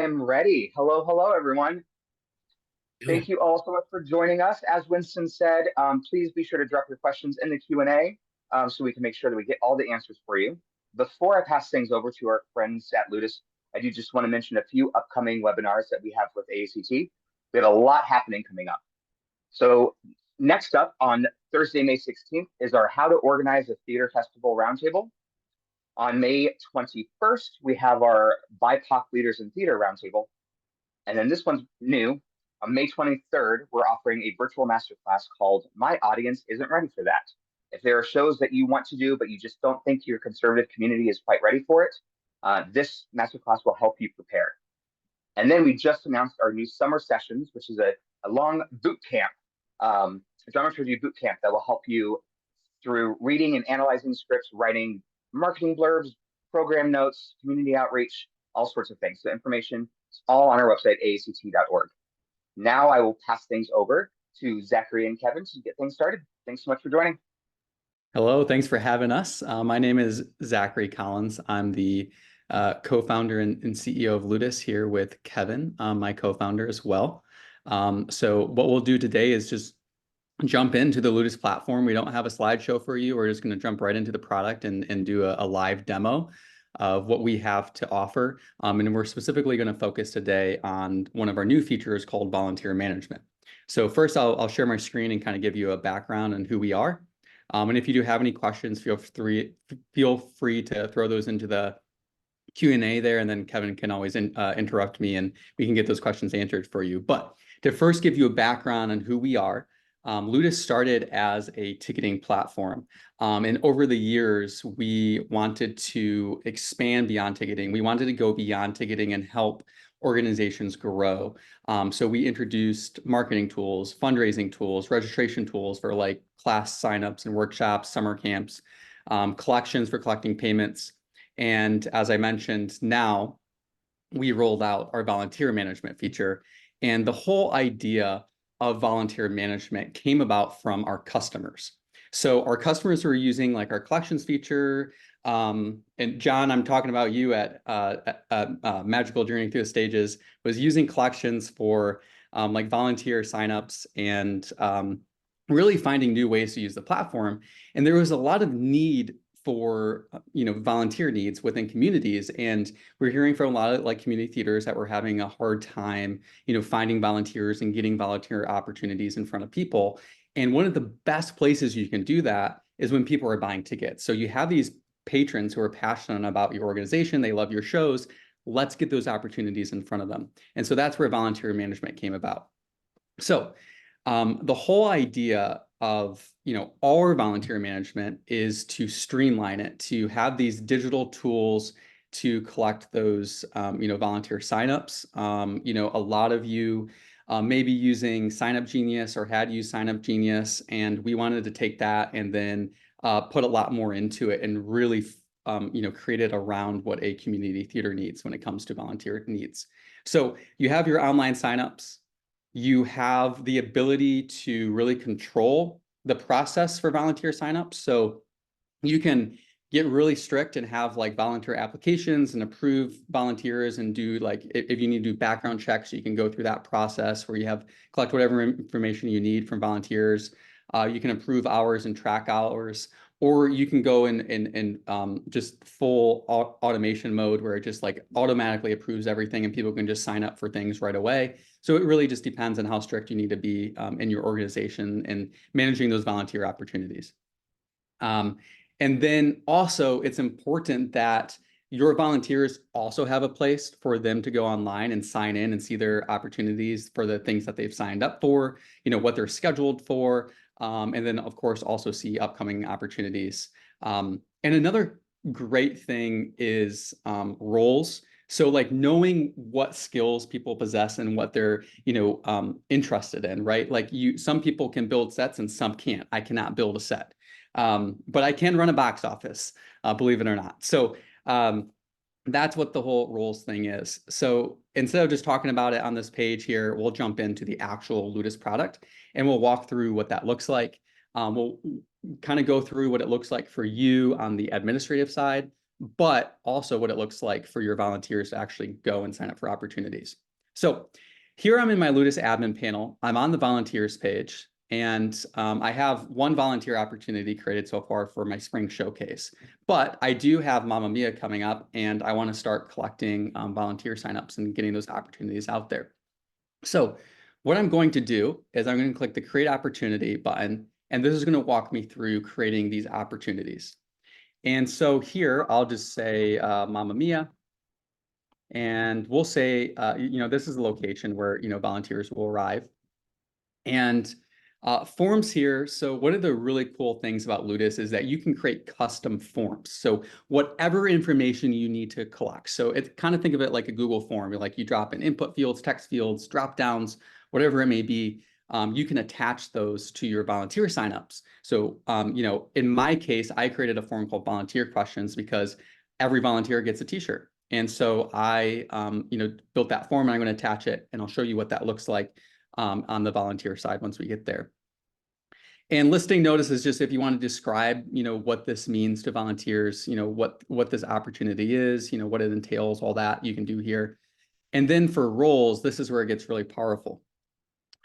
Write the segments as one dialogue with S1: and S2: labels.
S1: I'm ready. Hello, everyone.
S2: Yeah.
S1: Thank you all so much for joining us. As Winston said, please be sure to drop your questions in the Q&A so we can make sure that we get all the answers for you. Before I pass things over to our friends at Ludus, I do just want to mention a few upcoming webinars that we have with AACT. We have a lot happening coming up. So next up on Thursday, May 16th is our How to Organize a Theater Festival Roundtable. On May 21st, we have our BIPOC Leaders in Theater Roundtable. And then this one's new. On May 23rd, we're offering a virtual masterclass called My Audience Isn't Ready for That. If there are shows that you want to do, but you just don't think your conservative community is quite ready for it, this masterclass will help you prepare. And then we just announced our new summer sessions, which is a long boot camp, dramaturgy boot camp that will help you through reading and analyzing scripts, writing marketing blurbs, program notes, community outreach, all sorts of things. So information is all on our website, aact.org. Now I will pass things over to Zachary and Kevin to get things started. Thanks so much for joining.
S3: Hello, thanks for having us. My name is Zachary Collins. I'm the co-founder and CEO of Ludus here with Kevin, my co-founder as well. So what we'll do today is just jump into the Ludus platform. We don't have a slideshow for you. We're just going to jump right into the product and do a live demo of what we have to offer. And we're specifically going to focus today on one of our new features called volunteer management. So first, I'll share my screen and kind of give you a background on who we are. And if you do have any questions, feel free to throw those into the Q&A there, and then Kevin can always interrupt me and we can get those questions answered for you. But to first give you a background on who we are, Ludus started as a ticketing platform. And over the years, we wanted to expand beyond ticketing. We wanted to go beyond ticketing and help organizations grow. So we introduced marketing tools, fundraising tools, registration tools for like class signups and workshops, summer camps, collections for collecting payments. And as I mentioned, now we rolled out our volunteer management feature. And the whole idea of volunteer management came about from our customers. So our customers were using like our collections feature. And John, I'm talking about you at Magical Journey Through the Stages, was using collections for like volunteer signups and really finding new ways to use the platform. And there was a lot of need for volunteer needs within communities, and we're hearing from a lot of like community theaters that were having a hard time finding volunteers and getting volunteer opportunities in front of people. And one of the best places you can do that is when people are buying tickets. So you have these patrons who are passionate about your organization, they love your shows, let's get those opportunities in front of them. And so that's where volunteer management came about. So the whole idea of our volunteer management is to streamline it, to have these digital tools to collect those volunteer signups. A lot of you may be using Sign Up Genius or had used Sign Up Genius, and we wanted to take that and then put a lot more into it and really create it around what a community theater needs when it comes to volunteer needs. So you have your online signups. You have the ability to really control the process for volunteer signups. So you can get really strict and have like volunteer applications and approve volunteers and do like, if you need to do background checks, you can go through that process where you collect whatever information you need from volunteers. You can approve hours and track hours, or you can go in just full automation mode where it just like automatically approves everything and people can just sign up for things right away. So it really just depends on how strict you need to be in your organization and managing those volunteer opportunities. And then also it's important that your volunteers also have a place for them to go online and sign in and see their opportunities for the things that they've signed up for, what they're scheduled for, and then of course also see upcoming opportunities. And another great thing is roles. So like knowing what skills people possess and what they're, interested in, right? Like some people can build sets and some can't. I cannot build a set, but I can run a box office, believe it or not. So that's what the whole roles thing is. So instead of just talking about it on this page here, we'll jump into the actual Ludus product and we'll walk through what that looks like. We'll kind of go through what it looks like for you on the administrative side. but also what it looks like for your volunteers to actually go and sign up for opportunities. So here I'm in my Ludus admin panel. I'm on the volunteers page, and I have one volunteer opportunity created so far for my spring showcase. But I do have Mamma Mia coming up, and I want to start collecting volunteer signups and getting those opportunities out there. So what I'm going to do is I'm going to click the Create Opportunity button, and this is going to walk me through creating these opportunities. And so here I'll just say Mamma Mia, and we'll say, this is the location where, volunteers will arrive. And forms here. So one of the really cool things about Ludus is that you can create custom forms. So whatever information you need to collect. So it's kind of think of it like a Google form. Like you drop in input fields, text fields, drop downs, whatever it may be. You can attach those to your volunteer signups. So, in my case, I created a form called volunteer questions because every volunteer gets a t-shirt. And so I, built that form, and I'm going to attach it, and I'll show you what that looks like on the volunteer side once we get there. And listing notice is just if you want to describe, what this means to volunteers, what this opportunity is, what it entails, all that you can do here. And then for roles, this is where it gets really powerful.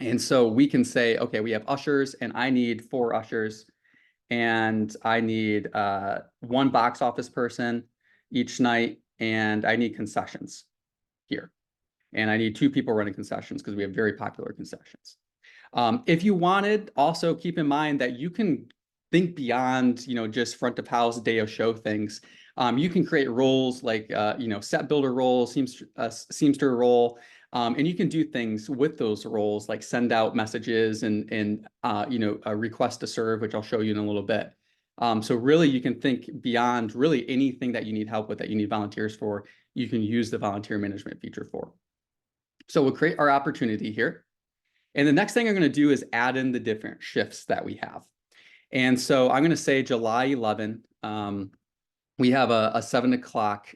S3: And so we can say, okay, we have ushers, and I need 4 ushers, and I need 1 box office person each night, and I need concessions here. And I need 2 people running concessions because we have very popular concessions. If you wanted, also keep in mind that you can think beyond, just front of house day of show things. You can create roles like, set builder role, seamster role, and you can do things with those roles like send out messages and a request to serve, which I'll show you in a little bit. So really, you can think beyond really anything that you need help with, that you need volunteers for. You can use the volunteer management feature for. So we'll create our opportunity here. And the next thing I'm going to do is add in the different shifts that we have. And so I'm going to say July 11. We have a 7 o'clock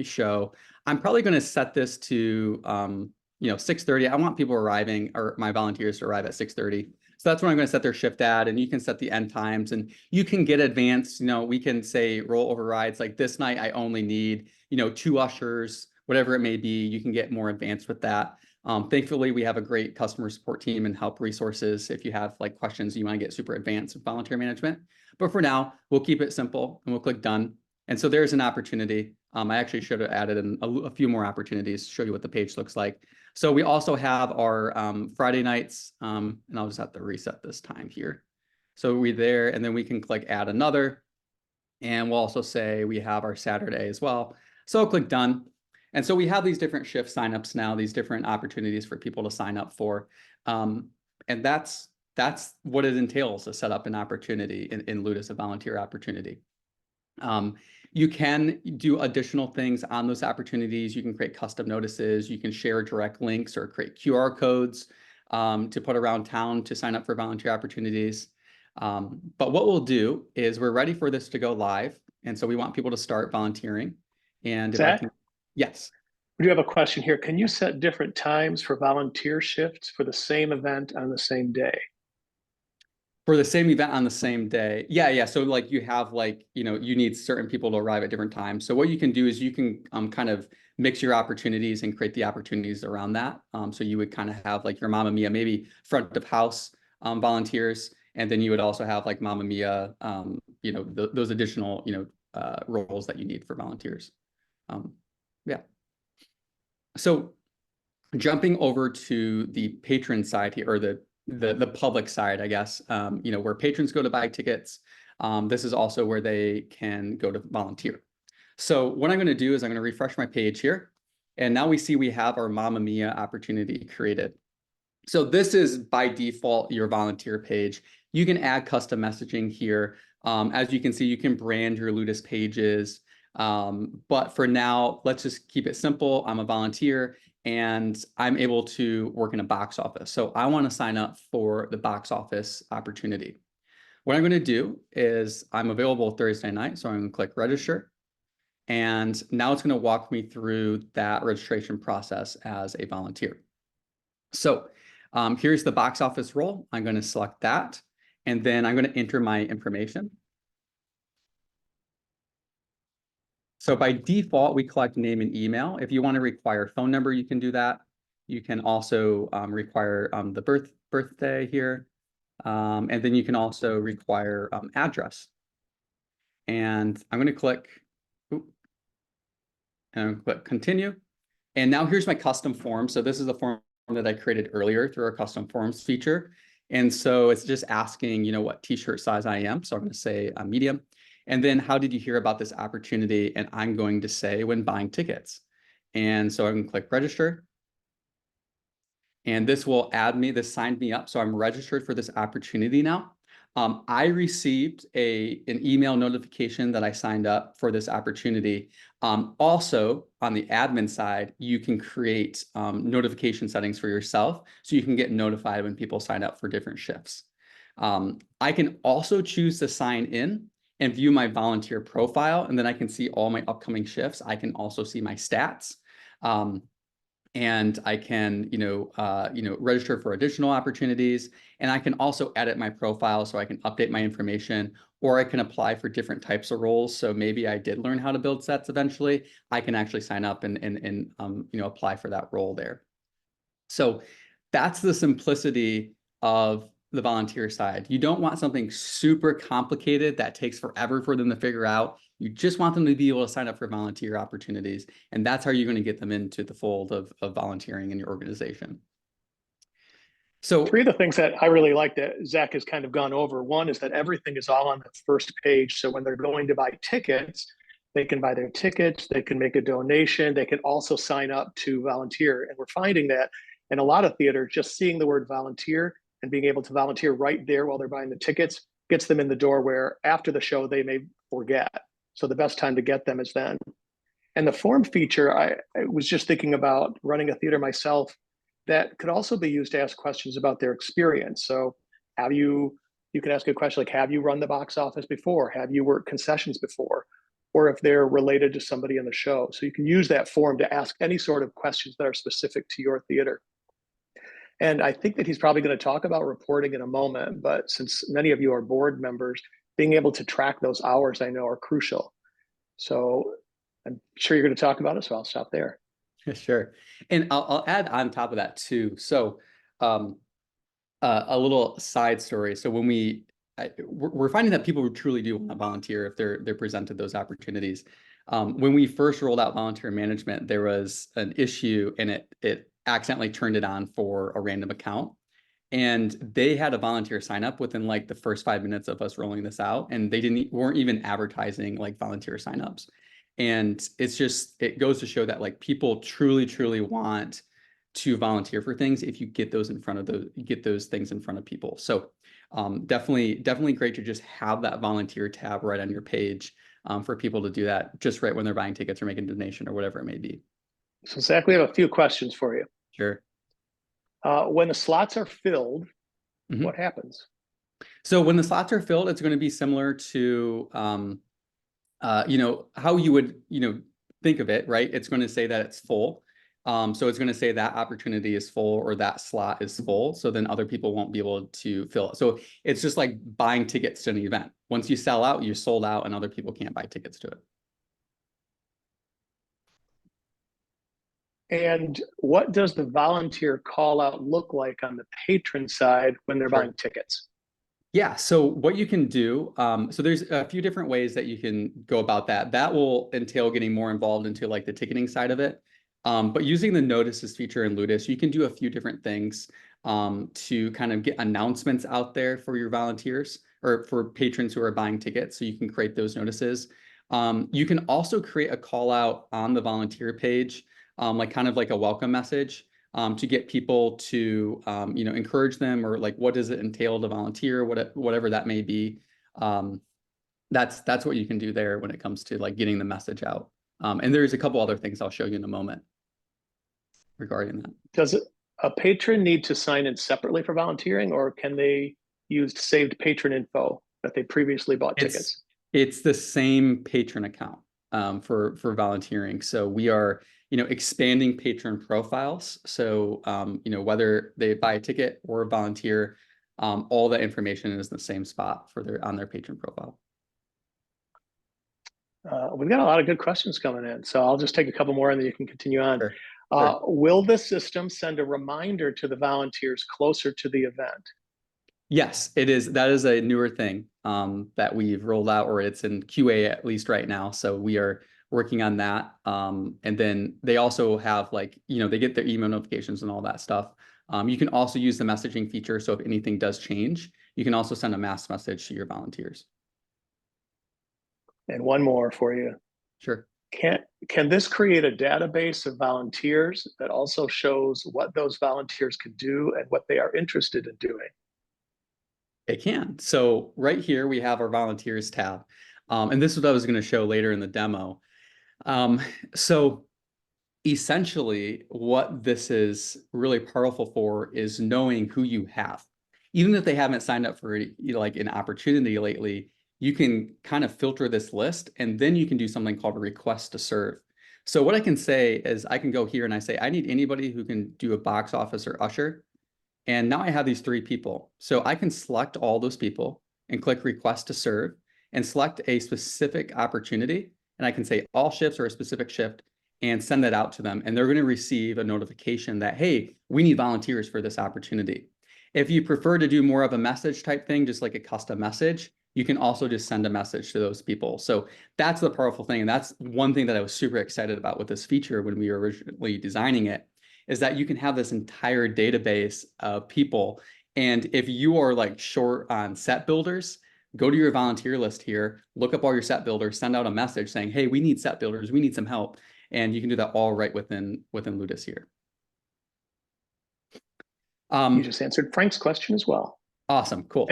S3: show. I'm probably going to set this to 6:30. I want people arriving, or my volunteers to arrive at 6:30. So that's when I'm going to set their shift at, and you can set the end times, and you can get advanced. We can say roll overrides like this night I only need 2 ushers, whatever it may be. You can get more advanced with that. Thankfully, we have a great customer support team and help resources if you have like questions you want to get super advanced with volunteer management. But for now, we'll keep it simple, and we'll click done. And so there's an opportunity. I actually should have added in a few more opportunities to show you what the page looks like. So we also have our Friday nights, and I'll just have to reset this time here. So we're there, and then we can click add another. And we'll also say we have our Saturday as well. So I'll click done. And so we have these different shift signups now, these different opportunities for people to sign up for. And that's what it entails to set up an opportunity in Ludus, a volunteer opportunity. You can do additional things on those opportunities. You can create custom notices. You can share direct links or create QR codes to put around town to sign up for volunteer opportunities. But what we'll do is we're ready for this to go live. And so we want people to start volunteering. And if I can, yes.
S2: We do have a question here. Can you set different times for volunteer shifts for the same event on the same day?
S3: For the same event on the same day. Yeah. So like you have you need certain people to arrive at different times. So what you can do is you can kind of mix your opportunities and create the opportunities around that. So you would kind of have like your Mamma Mia, maybe front of house volunteers. And then you would also have like Mamma Mia, those additional, roles that you need for volunteers. Yeah. So jumping over to the patron side here, or the public side, I guess, where patrons go to buy tickets. This is also where they can go to volunteer. So what I'm going to do is I'm going to refresh my page here. And now we see we have our Mamma Mia opportunity created. So this is by default your volunteer page. You can add custom messaging here. As you can see, you can brand your Ludus pages. But for now, let's just keep it simple. I'm a volunteer, and I'm able to work in a box office. So I want to sign up for the box office opportunity. What I'm going to do is I'm available Thursday night. So I'm going to click register. And now it's going to walk me through that registration process as a volunteer. So here's the box office role. I'm going to select that. And then I'm going to enter my information. So by default, we collect name and email. If you want to require phone number, you can do that. You can also require the birthday here. And then you can also require address. And I'm going to click, and I'm going to click continue. And now here's my custom form. So this is the form that I created earlier through our custom forms feature. And so it's just asking, what t-shirt size I am. So I'm going to say medium. And then how did you hear about this opportunity? And I'm going to say when buying tickets. And so I'm going to click register. And this will this signed me up. So I'm registered for this opportunity now. I received an email notification that I signed up for this opportunity. Also, on the admin side, you can create notification settings for yourself so you can get notified when people sign up for different shifts. I can also choose to sign in and view my volunteer profile, and then I can see all my upcoming shifts. I can also see my stats. And I can, register for additional opportunities, and I can also edit my profile so I can update my information, or I can apply for different types of roles. So maybe I did learn how to build sets eventually. I can actually sign up and apply for that role there. So that's the simplicity of the volunteer side. You don't want something super complicated that takes forever for them to figure out. You just want them to be able to sign up for volunteer opportunities. And that's how you're going to get them into the fold of volunteering in your organization. So
S2: three of the things that I really like that Zach has kind of gone over. One is that everything is all on the first page. So when they're going to buy tickets, they can buy their tickets, they can make a donation, they can also sign up to volunteer. And we're finding that in a lot of theater, just seeing the word volunteer and being able to volunteer right there while they're buying the tickets gets them in the door, where after the show, they may forget. So the best time to get them is then. And the form feature, I was just thinking about running a theater myself, that could also be used to ask questions about their experience. So you can ask a question like, have you run the box office before? Have you worked concessions before? Or if they're related to somebody in the show. So you can use that form to ask any sort of questions that are specific to your theater. And I think that he's probably going to talk about reporting in a moment, but since many of you are board members, being able to track those hours, I know, are crucial. So I'm sure you're going to talk about it, so I'll stop there.
S3: Sure. And I'll add on top of that too. So a little side story. So when we're finding that people truly do want to volunteer if they're presented those opportunities. When we first rolled out volunteer management, there was an issue, and it accidentally turned it on for a random account. And they had a volunteer sign up within like the first 5 minutes of us rolling this out, and they weren't even advertising like volunteer signups. And it goes to show that like people truly want to volunteer for things if you get those things in front of people. So definitely great to just have that volunteer tab right on your page for people to do that just right when they're buying tickets or making a donation or whatever it may be.
S2: So Zach, we have a few questions for you.
S3: Sure.
S2: When the slots are filled, what happens?
S3: So when the slots are filled, it's going to be similar to how you would think of it, right? It's going to say that it's full. So it's going to say that opportunity is full or that slot is full. So then other people won't be able to fill it. So it's just like buying tickets to an event. Once you sell out, you're sold out and other people can't buy tickets to it.
S2: And what does the volunteer call out look like on the patron side when they're buying tickets?
S3: Yeah, so what you can do, so there's a few different ways that you can go about that. That will entail getting more involved into like the ticketing side of it. But using the notices feature in Ludus, you can do a few different things to kind of get announcements out there for your volunteers or for patrons who are buying tickets. So you can create those notices. You can also create a call out on the volunteer page, like kind of like a welcome message to get people to, encourage them, or like, what does it entail to volunteer, whatever that may be. That's what you can do there when it comes to like getting the message out. And there's a couple other things I'll show you in a moment regarding that.
S2: Does a patron need to sign in separately for volunteering, or can they use saved patron info that they previously bought tickets?
S3: It's the same patron account for volunteering. So we are, expanding patron profiles. So, whether they buy a ticket or volunteer, all that information is in the same spot on their patron profile.
S2: We've got a lot of good questions coming in, so I'll just take a couple more and then you can continue on.
S3: Sure. Sure.
S2: Will the system send a reminder to the volunteers closer to the event?
S3: Yes, it is. That is a newer thing that we've rolled out, or it's in QA at least right now. So we are working on that. And then they also have like, they get their email notifications and all that stuff. You can also use the messaging feature. So if anything does change, you can also send a mass message to your volunteers.
S2: And one more for you.
S3: Sure.
S2: Can this create a database of volunteers that also shows what those volunteers can do and what they are interested in doing?
S3: It can. So right here, we have our volunteers tab. And this is what I was going to show later in the demo. So essentially, what this is really powerful for is knowing who you have. Even if they haven't signed up for like an opportunity lately, you can kind of filter this list, and then you can do something called a request to serve. So what I can say is I can go here and I say, I need anybody who can do a box office or usher. And now I have these 3 people. So I can select all those people and click request to serve and select a specific opportunity. And I can say all shifts or a specific shift and send that out to them. And they're going to receive a notification that, hey, we need volunteers for this opportunity. If you prefer to do more of a message type thing, just like a custom message, you can also just send a message to those people. So that's the powerful thing. And that's one thing that I was super excited about with this feature when we were originally designing it, is that you can have this entire database of people. And if you are like short on set builders, go to your volunteer list here, look up all your set builders, send out a message saying, hey, we need set builders, we need some help. And you can do that all right within Ludus here.
S2: You just answered Frank's question as well.
S3: Awesome, cool.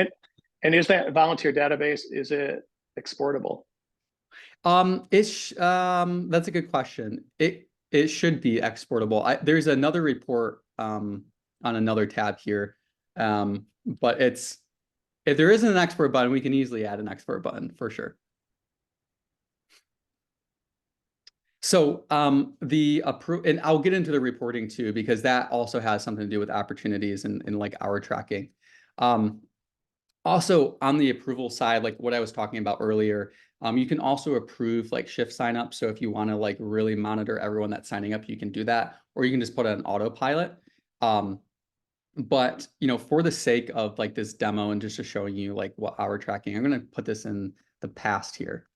S2: And is that volunteer database, is it exportable?
S3: That's a good question. It should be exportable. There's another report on another tab here, but if there isn't an export button, we can easily add an export button for sure. So and I'll get into the reporting too, because that also has something to do with opportunities and like hour tracking. Also on the approval side, like what I was talking about earlier, you can also approve like shift signup. So if you want to like really monitor everyone that's signing up, you can do that, or you can just put it on autopilot. But for the sake of like this demo and just to showing you like what hour tracking, I'm going to put this in the past here,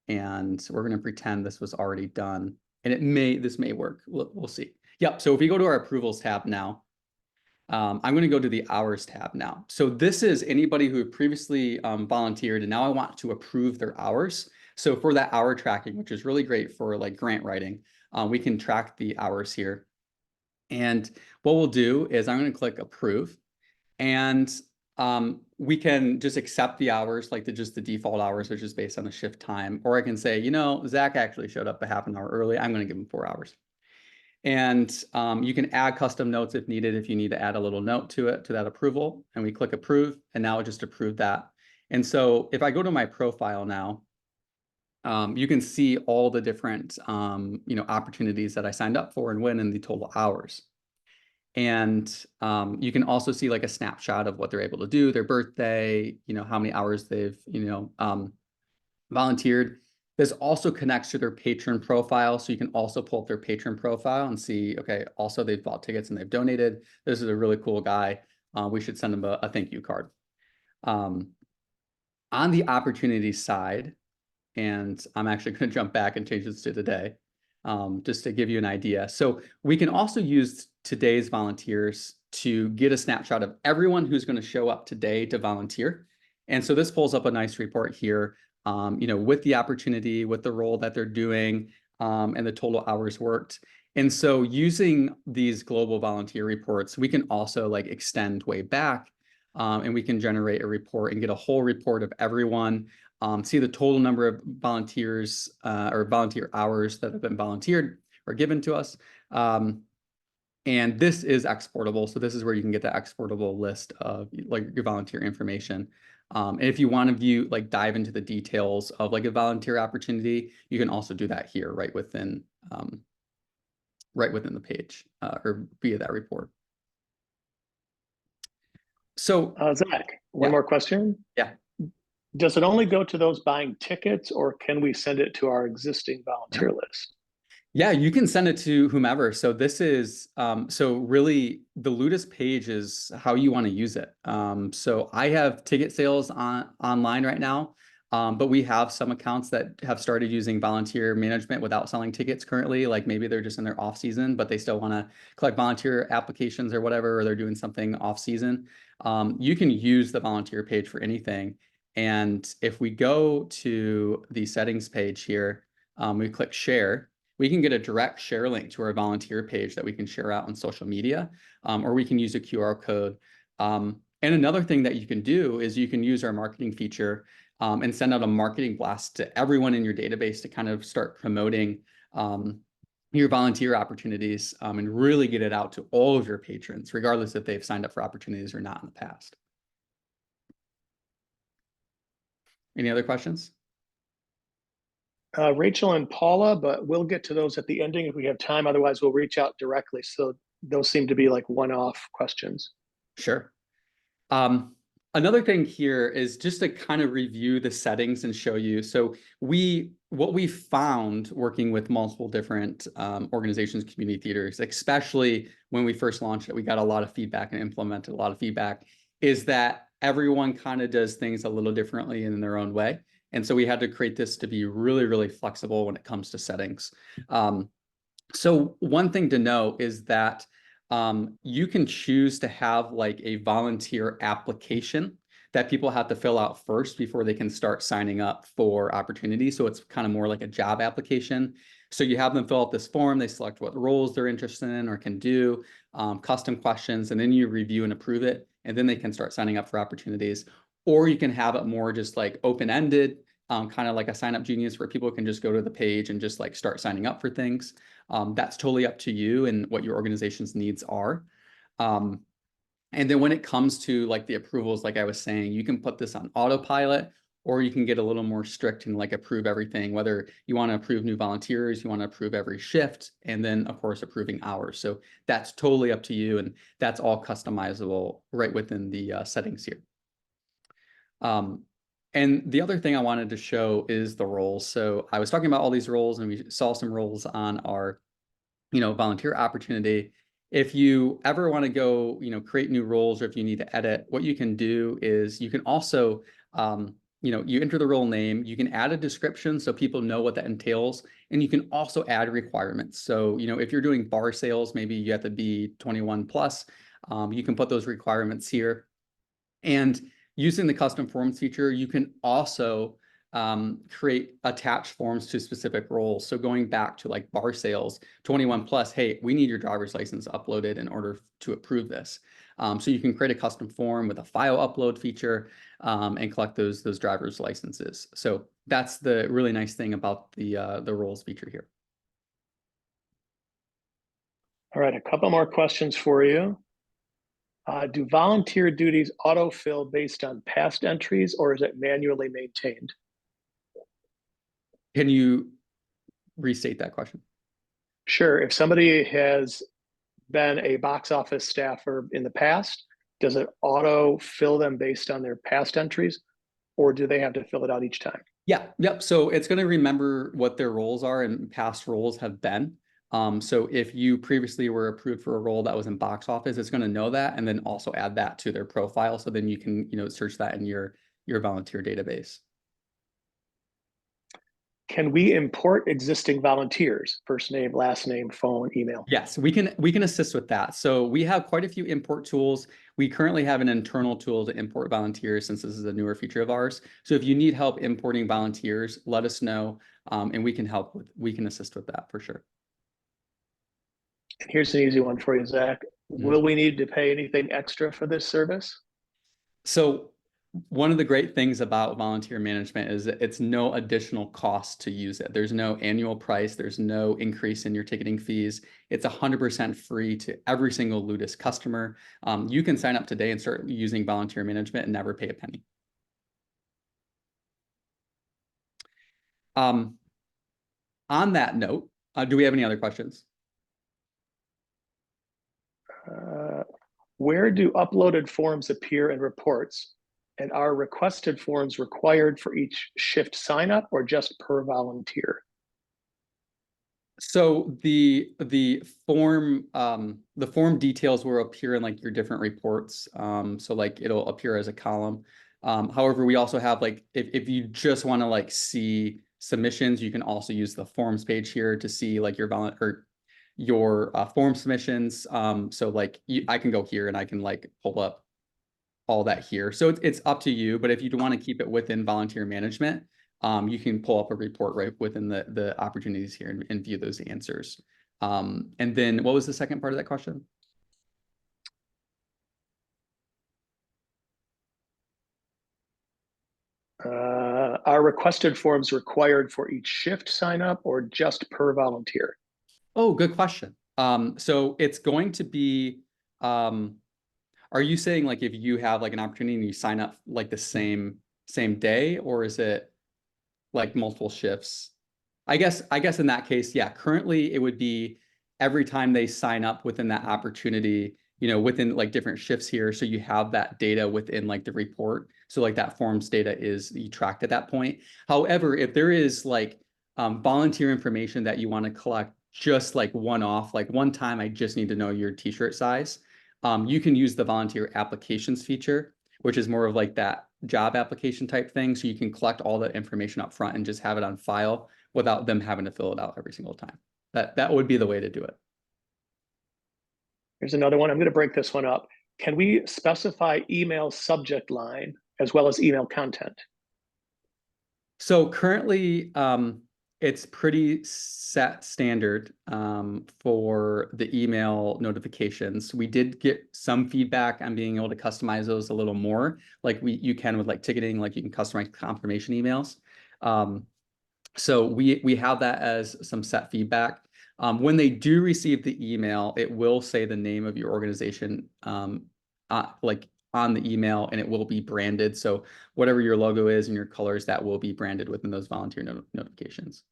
S3: and we're going to pretend this was already done, and this may work. We'll see. Yep. So if we go to our approvals tab now, I'm going to go to the hours tab now. So this is anybody who previously volunteered, and now I want to approve their hours. So for that hour tracking, which is really great for like grant writing, we can track the hours here. And what we'll do is I'm going to click approve, and we can just accept the hours, like just the default hours, which is based on the shift time. Or I can say, Zach actually showed up a half an hour early. I'm going to give him 4 hours. And you can add custom notes if needed, if you need to add a little note to it, to that approval. And we click approve, and now it just approved that. And so if I go to my profile now, you can see all the different opportunities that I signed up for and when, and the total hours. And you can also see like a snapshot of what they're able to do, their birthday, how many hours they've volunteered. This also connects to their patron profile. So you can also pull up their patron profile and see, okay, also they've bought tickets and they've donated. This is a really cool guy. We should send him a thank you card. On the opportunity side, and I'm actually going to jump back and change this to today, just to give you an idea. So we can also use today's volunteers to get a snapshot of everyone who's going to show up today to volunteer. And so this pulls up a nice report here, with the opportunity, with the role that they're doing, and the total hours worked. And so using these global volunteer reports, we can also like extend way back, and we can generate a report and get a whole report of everyone, see the total number of volunteers or volunteer hours that have been volunteered or given to us. And this is exportable. So this is where you can get the exportable list of like your volunteer information. And if you want to dive into the details of like a volunteer opportunity, you can also do that here right within the page or via that report. So
S2: Zach, one more question.
S3: Yeah.
S2: Does it only go to those buying tickets, or can we send it to our existing volunteer list?
S3: Yeah, you can send it to whomever. So this is, so really the Ludus page is how you want to use it. So I have ticket sales online right now, but we have some accounts that have started using volunteer management without selling tickets currently. Like maybe they're just in their off season, but they still want to collect volunteer applications or whatever, or they're doing something off season. You can use the volunteer page for anything. And if we go to the settings page here, we click share. We can get a direct share link to our volunteer page that we can share out on social media, or we can use a QR code. And another thing that you can do is you can use our marketing feature and send out a marketing blast to everyone in your database to kind of start promoting your volunteer opportunities and really get it out to all of your patrons, regardless if they've signed up for opportunities or not in the past. Any other questions?
S2: Rachel and Paula, but we'll get to those at the ending if we have time. Otherwise, we'll reach out directly. So those seem to be like one-off questions.
S3: Sure. Another thing here is just to kind of review the settings and show you. So what we found working with multiple different organizations, community theaters, especially when we first launched it, we got a lot of feedback and implemented a lot of feedback, is that everyone kind of does things a little differently in their own way. And so we had to create this to be really, really flexible when it comes to settings. So one thing to know is that you can choose to have like a volunteer application that people have to fill out first before they can start signing up for opportunities. So it's kind of more like a job application. So you have them fill out this form, they select what roles they're interested in or can do, custom questions, and then you review and approve it, and then they can start signing up for opportunities. Or you can have it more just like open-ended, kind of like a sign up genius where people can just go to the page and just like start signing up for things. That's totally up to you and what your organization's needs are. And then when it comes to like the approvals, like I was saying, you can put this on autopilot, or you can get a little more strict and like approve everything, whether you want to approve new volunteers, you want to approve every shift, and then of course approving hours. So that's totally up to you, and that's all customizable right within the settings here. And the other thing I wanted to show is the roles. So I was talking about all these roles, and we saw some roles on our, volunteer opportunity. If you ever want to go, create new roles, or if you need to edit, what you can do is you can also, you enter the role name, you can add a description so people know what that entails, and you can also add requirements. So, if you're doing bar sales, maybe you have to be 21 plus, you can put those requirements here. And using the custom forms feature, you can also create attached forms to specific roles. So going back to like bar sales, 21 plus, hey, we need your driver's license uploaded in order to approve this. So you can create a custom form with a file upload feature and collect those driver's licenses. So that's the really nice thing about the roles feature here.
S2: All right, a couple more questions for you. Do volunteer duties autofill based on past entries, or is it manually maintained?
S3: Can you restate that question?
S2: Sure. If somebody has been a box office staffer in the past, does it auto fill them based on their past entries, or do they have to fill it out each time?
S3: Yeah, yep. So it's going to remember what their roles are and past roles have been. So if you previously were approved for a role that was in box office, it's going to know that and then also add that to their profile. So then you can, search that in your volunteer database.
S2: Can we import existing volunteers? First name, last name, phone, email.
S3: Yes, we can assist with that. So we have quite a few import tools. We currently have an internal tool to import volunteers since this is a newer feature of ours. So if you need help importing volunteers, let us know, and we can assist with that for sure.
S2: Here's an easy one for you, Zach. Will we need to pay anything extra for this service?
S3: So one of the great things about volunteer management is that it's no additional cost to use it. There's no annual price. There's no increase in your ticketing fees. It's 100% free to every single Ludus customer. You can sign up today and start using volunteer management and never pay a penny. On that note, do we have any other questions?
S2: Where do uploaded forms appear in reports? And are requested forms required for each shift sign up or just per volunteer?
S3: So the form details will appear in like your different reports. So like it'll appear as a column. However, we also have like if you just want to like see submissions, you can also use the forms page here to see like your form submissions. So like I can go here and I can like pull up all that here. So it's up to you. But if you want to keep it within volunteer management, you can pull up a report right within the opportunities here and view those answers. And then what was the second part of that question?
S2: Are requested forms required for each shift sign up or just per volunteer?
S3: Oh, good question. So it's going to be, are you saying like if you have like an opportunity and you sign up like the same day, or is it like multiple shifts? I guess in that case, yeah, currently it would be every time they sign up within that opportunity, within like different shifts here. So you have that data within like the report. So like that forms data is you tracked at that point. However, if there is like volunteer information that you want to collect just like one-off, like one time, I just need to know your t-shirt size. You can use the volunteer applications feature, which is more of like that job application type thing. So you can collect all the information up front and just have it on file without them having to fill it out every single time. That would be the way to do it.
S2: Here's another one. I'm going to break this one up. Can we specify email subject line as well as email content?
S3: So currently, it's pretty set standard for the email notifications. We did get some feedback on being able to customize those a little more, like you can with like ticketing, like you can customize confirmation emails. So we have that as some set feedback. When they do receive the email, it will say the name of your organization like on the email, and it will be branded. So whatever your logo is and your colors, that will be branded within those volunteer notifications.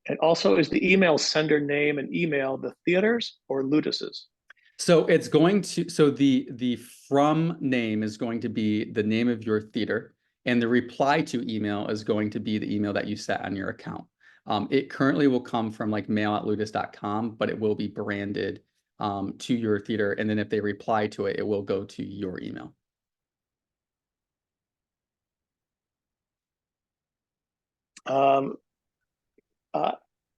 S2: And also, is the email sender name and email the theaters or Ludus's?
S3: So it's going to, so the from name is going to be the name of your theater, and the reply to email is going to be the email that you set on your account. It currently will come from like mail@ludus.com, but it will be branded to your theater. And then if they reply to it, it will go to your email.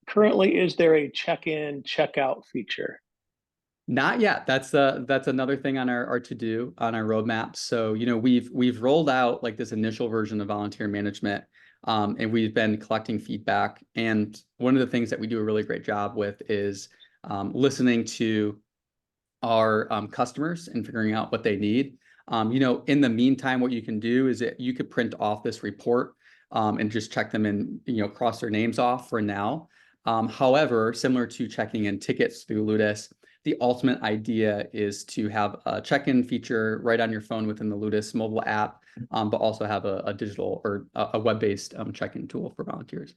S2: Currently, is there a check-in, check-out feature?
S3: Not yet. That's another thing on our to-do on our roadmap. So, we've rolled out like this initial version of volunteer management, and we've been collecting feedback. And one of the things that we do a really great job with is listening to our customers and figuring out what they need. In the meantime, what you can do is that you could print off this report and just check them and cross their names off for now. However, similar to checking in tickets through Ludus, the ultimate idea is to have a check-in feature right on your phone within the Ludus mobile app, but also have a digital or a web-based check-in tool for volunteers.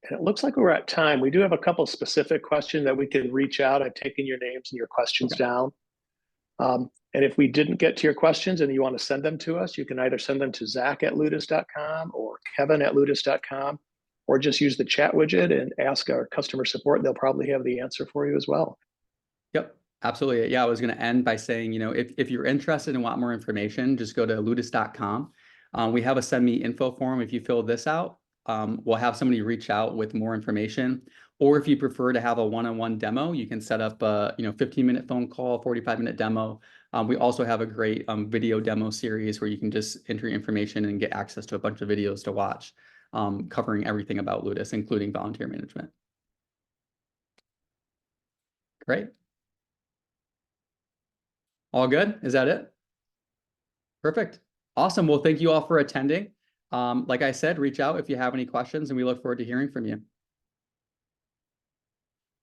S2: And it looks like we're at time. We do have a couple specific questions that we can reach out. I've taken your names and your questions down. And if we didn't get to your questions and you want to send them to us, you can either send them to Zach@ludus.com or Kevin@ludus.com, or just use the chat widget and ask our customer support. They'll probably have the answer for you as well.
S3: Yep, absolutely. Yeah, I was going to end by saying, if you're interested and want more information, just go to ludus.com. We have a send me info form. If you fill this out, we'll have somebody reach out with more information. Or if you prefer to have a one-on-one demo, you can set up a 15-minute phone call, 45-minute demo. We also have a great video demo series where you can just enter your information and get access to a bunch of videos to watch, covering everything about Ludus, including volunteer management. Great. All good? Is that it? Perfect. Awesome. Well, thank you all for attending. Like I said, reach out if you have any questions, and we look forward to hearing from you.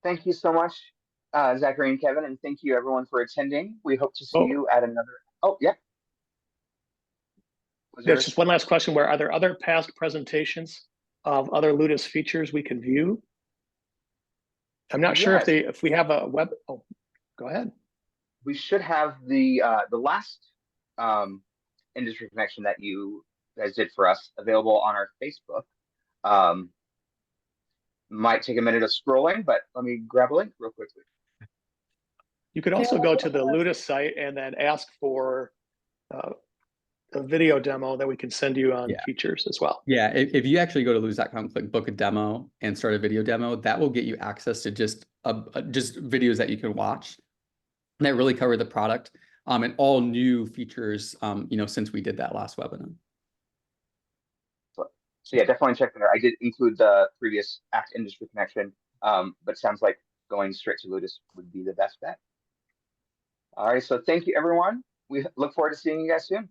S1: Thank you so much, Zachary and Kevin, and thank you everyone for attending. We hope to see you at another. Oh, yeah.
S2: There's just one last question. Are there other past presentations of other Ludus features we can view? I'm not sure if we have a web. Oh, go ahead.
S1: we should have the last industry connection that you guys did for us available on our Facebook. Might take a minute of scrolling, but let me grab a link real quickly.
S2: You could also go to the Ludus site and then ask for a video demo that we can send you on features as well.
S3: Yeah, if you actually go to ludus.com, click book a demo and start a video demo, that will get you access to just videos that you can watch that really cover the product and all new features, since we did that last webinar.
S1: So yeah, definitely check there. I did include the previous ACT industry connection, but sounds like going straight to Ludus would be the best bet. All right, so thank you, everyone. We look forward to seeing you guys soon.